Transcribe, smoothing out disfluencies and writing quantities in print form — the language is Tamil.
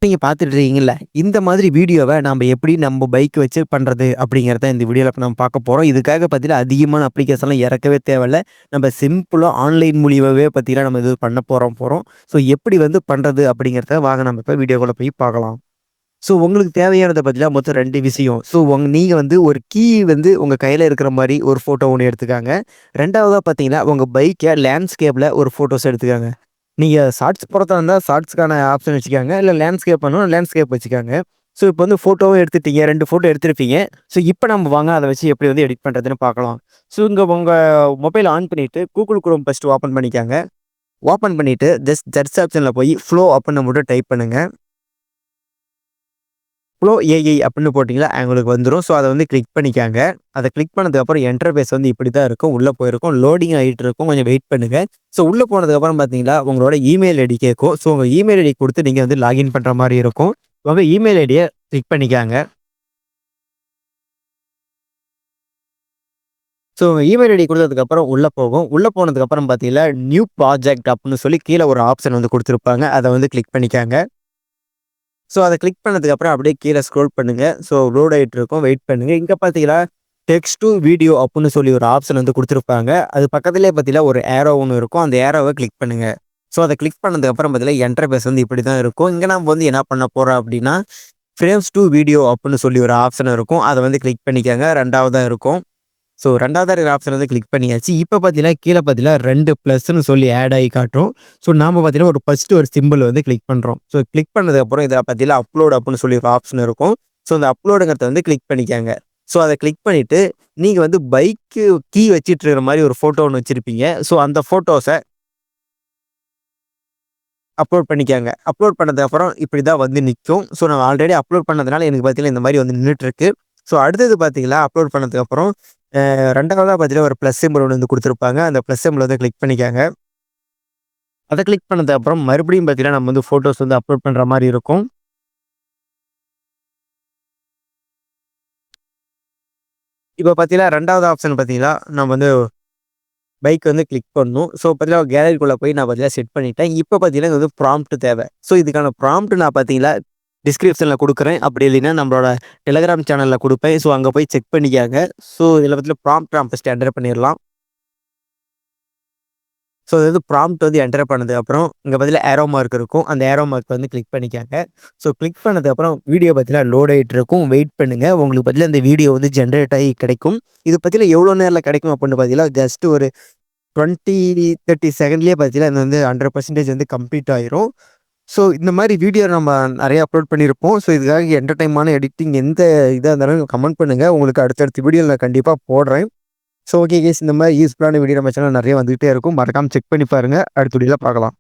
நீங்க பார்த்துட்டு இருக்கீங்கல்ல, இந்த மாதிரி வீடியோவ நம்ம எப்படி நம்ம பைக் வச்சு பண்றது அப்படிங்கிறத இந்த வீடியோல இப்ப நம்ம பார்க்க போறோம். இதுக்காக பார்த்தீங்கன்னா, அதிகமான அப்ளிகேஷன்லாம் இறக்கவே தேவையில்ல. நம்ம சிம்பிளா ஆன்லைன் மூலியமாவே பார்த்தீங்கன்னா, நம்ம இது பண்ண போறோம். ஸோ எப்படி வந்து பண்றது அப்படிங்கிறத வாங்க நம்ம இப்ப வீடியோக்குள்ள போய் பார்க்கலாம். ஸோ உங்களுக்கு தேவையானத பார்த்தீங்கன்னா, மொத்தம் 2 விஷயம். ஸோ நீங்க வந்து ஒரு கீ வந்து உங்க கையில இருக்கிற மாரி ஒரு ஃபோட்டோ ஒண்ணு எடுத்துக்கங்க. 2வதா பார்த்தீங்கன்னா, உங்க பைக்க லேண்ட்ஸ்கேப்ல ஒரு ஃபோட்டோஸ் எடுத்துக்கங்க. நீங்க ஷார்ட்ஸ் போடுறதா இருந்தா ஷார்ட்ஸ்க்கான ஆப்ஷன் வச்சுக்கங்க. இல்ல லேண்ட்ஸ்கேப் பண்ணனும் லேண்ட்ஸ்கேப் வச்சுக்கங்க. ஸோ இப்போ வந்து ஃபோட்டோவும் எடுத்துட்டீங்க. 2 ஃபோட்டோ எடுத்திருப்பீங்க. ஸோ இப்போ நம்ம வாங்க அத வச்சு எப்படி வந்து எடிட் பண்றதுன்னு பார்க்கலாம். ஸோ உங்க மொபைல் ஆன் பண்ணிட்டு Google Chrome ஃபர்ஸ்ட் ஓப்பன் பண்ணிக்கங்க. ஓப்பன் பண்ணிட்டு ஜஸ்ட் சர்ச் ஆப்ஷன்ல போய் ஃப்ளோ அப்படின்னு மட்டும் டைப் பண்ணுங்க. ஃப்ளோ ஏஐ அப்படின்னு போட்டீங்கன்னா உங்களுக்கு வந்துரும். ஸோ அத வந்து கிளிக் பண்ணிக்கங்க. அத கிளிக் பண்ணதுக்கப்புறம் இன்டர்ஃபேஸ் வந்து இப்படி தான் இருக்கும். உள்ள போயிருக்கும். லோடிங் ஆயிட்டு இருக்கும். கொஞ்சம் வெயிட் பண்ணுங்க. ஸோ உள்ள போனதுக்கப்புறம் பார்த்தீங்கன்னா, உங்களோட இமெயில் ஐடி கேட்கும். ஸோ உங்க இமெயில் ஐடி குடுத்து நீங்க வந்து லாகின் பண்ற மாரி இருக்கும். உங்க இமெயில் ஐடிய கிளிக் பண்ணிக்கங்க. ஸோ உங்க இமெயில் ஐடி குடுத்ததுக்கப்புறம் உள்ள போகும். உள்ள போனதுக்கப்புறம் பார்த்தீங்கன்னா, நியூ ப்ராஜெக்ட் அப்படின்னு சொல்லி கீழ ஒரு ஆப்ஷன் வந்து குடுத்திருப்பாங்க. அத வந்து கிளிக் பண்ணிக்கங்க. ஸோ அத கிளிக் பண்ணதுக்கப்புறம் அப்படியே கீழ ஸ்க்ரோல் பண்ணுங்க. ஸோ லோட் ஆயிட்டு இருக்கும். வெயிட் பண்ணுங்க. இங்க பார்த்தீங்கன்னா, டெக்ஸ்ட் டூ வீடியோ அப்புட்ன்னு சொல்லி ஒரு ஆப்ஷன் வந்து குடுத்திருப்பாங்க. அது பக்கத்திலேயே பார்த்தீங்கன்னா, ஒரு ஏரோ ஒண்ணு இருக்கும். அந்த ஏரோவ கிளிக் பண்ணுங்க. ஸோ அத கிளிக் பண்ணதுக்கப்புறம் பார்த்தீங்கன்னா, இன்டர்ஃபேஸ் வந்து இப்படி தான் இருக்கும். இங்க நம்ம வந்து என்ன பண்ண போறோம் அப்படின்னா, ஃப்ரேம்ஸ் டூ வீடியோ அப்புட்ன்னு சொல்லி ஒரு ஆப்ஷன் இருக்கும். அத வந்து கிளிக் பண்ணிக்கங்க. 2வதா இருக்கும். ஸோ 2வதா இருக்கிற ஆப்ஷன் வந்து கிளிக் பண்ணியாச்சு. இப்ப பார்த்தீங்கன்னா, கீழ பார்த்தீங்கன்னா 2 பிளஸ்ன்னு சொல்லி ஆட் ஆயி காட்டும். ஸோ நாம பார்த்தீங்கன்னா, ஃபர்ஸ்ட் ஒரு சிம்பல் வந்து கிளிக் பண்றோம். ஸோ கிளிக் பண்ணதுக்கப்புறம் இதில பார்த்தீங்கன்னா, அப்லோட் அப்டின்னு சொல்லி ஒரு ஆப்ஷன் இருக்கும். ஸோ அந்த அப்லோடுங்கிறத வந்து கிளிக் பண்ணிக்கங்க. ஸோ அத கிளிக் பண்ணிட்டு, நீங்க வந்து பைக்கு கீ வச்சிட்டு இருக்கிற மாரி ஒரு ஃபோட்டோ ஒண்ணு வச்சிருப்பீங்க. ஸோ அந்த ஃபோட்டோஸ அப்லோட் பண்ணிக்கங்க. அப்லோட் பண்ணதுக்கப்புறம் இப்படி தான் வந்து நிக்கும். ஸோ நான் ஆல்ரெடி அப்லோட் பண்ணதுனால எனக்கு பார்த்தீங்கன்னா, இந்த மாரி வந்து நின்னுட்டுருக்கு. ஸோ அடுத்தது பார்த்தீங்கன்னா, அப்லோட் பண்ணதுக்கப்புறம் 2வதா பார்த்தீங்கன்னா, ஒரு பிளஸ் சிம்பல் ஒண்ணு வந்து குடுத்திருப்பாங்க. அந்த பிளஸ் சிம்பல் வந்து கிளிக் பண்ணிக்கங்க. அத கிளிக் பண்ணதுக்கப்புறம் மறுபடியும் பார்த்தீங்கன்னா, நம்ம வந்து ஃபோட்டோஸ் வந்து அப்லோட் பண்ற மாரி இருக்கும். இப்ப பார்த்தீங்கன்னா, 2வது ஆப்ஷன் பார்த்தீங்கன்னா, நம்ம வந்து பைக் வந்து கிளிக் பண்ணணும். ஸோ பார்த்தீங்கன்னா, கேலரிக்குள்ள போய் நான் பார்த்தீங்கன்னா செட் பண்ணிட்டேன். இப்ப பார்த்தீங்கன்னா, இது வந்து ப்ராம்ப்ட் தேவை. ஸோ இதுக்கான ப்ராம்ப்ட் நான் பார்த்தீங்கன்னா, டிஸ்கிரிப்ஷன்ல குடுக்குறேன். அப்படி இல்லைன்னா நம்மளோட டெலகிராம் சேனல்ல குடுப்பேன். ஸோ அங்க போய் செக் பண்ணிக்கங்க. ஸோ இதில பார்த்தீங்கன்னா, ப்ராம்ப்ட் நான் ஃபர்ஸ்ட் என்டர் பண்ணிறலாம். ஸோ அது வந்து ப்ராம்ப்ட் வந்து என்டர் பண்ணதுக்கப்புறம், இங்க பார்த்தீங்கன்னா ஏரோ மார்க் இருக்கும். அந்த ஏரோ மார்க் வந்து கிளிக் பண்ணிக்கங்க. ஸோ கிளிக் பண்ணதுக்கப்புறம் வீடியோ பார்த்தீங்கன்னா லோட் ஆயிட்டு இருக்கும். வெயிட் பண்ணுங்க. உங்களுக்கு பார்த்தீங்கன்னா இந்த வீடியோ வந்து ஜெனரேட் ஆகி கிடைக்கும். இது பார்த்தீங்கன்னா எவ்வளோ நேரத்தில கிடைக்கும் அப்படின்னு பார்த்தீங்கன்னா, ஜஸ்ட் ஒரு 20, 30 செகண்ட்லயே பார்த்தீங்கன்னா, இது வந்து 100% வந்து கம்ப்ளீட் ஆயிரும். ஸோ இந்த மாரி வீடியோ நம்ம நெறைய அப்லோட் பண்ணியிருப்போம். ஸோ இதுக்காக என்டர்டெயின்மான எடிட்டிங் எந்த இதா இருந்தாலும் கமெண்ட் பண்ணுங்க. உங்களுக்கு அடுத்தடுத்த வீடியோல நான் கண்டிப்பா போடுறேன். ஸோ ஓகே கைஸ், இந்த மாரி யூஸ்ஃபுல்லான வீடியோ நம்ம சேனல்ல நெறைய வந்துகிட்டே இருக்கும். மறக்காம செக் பண்ணி பாருங்க. அடுத்த வீடியோல பார்க்கலாம்.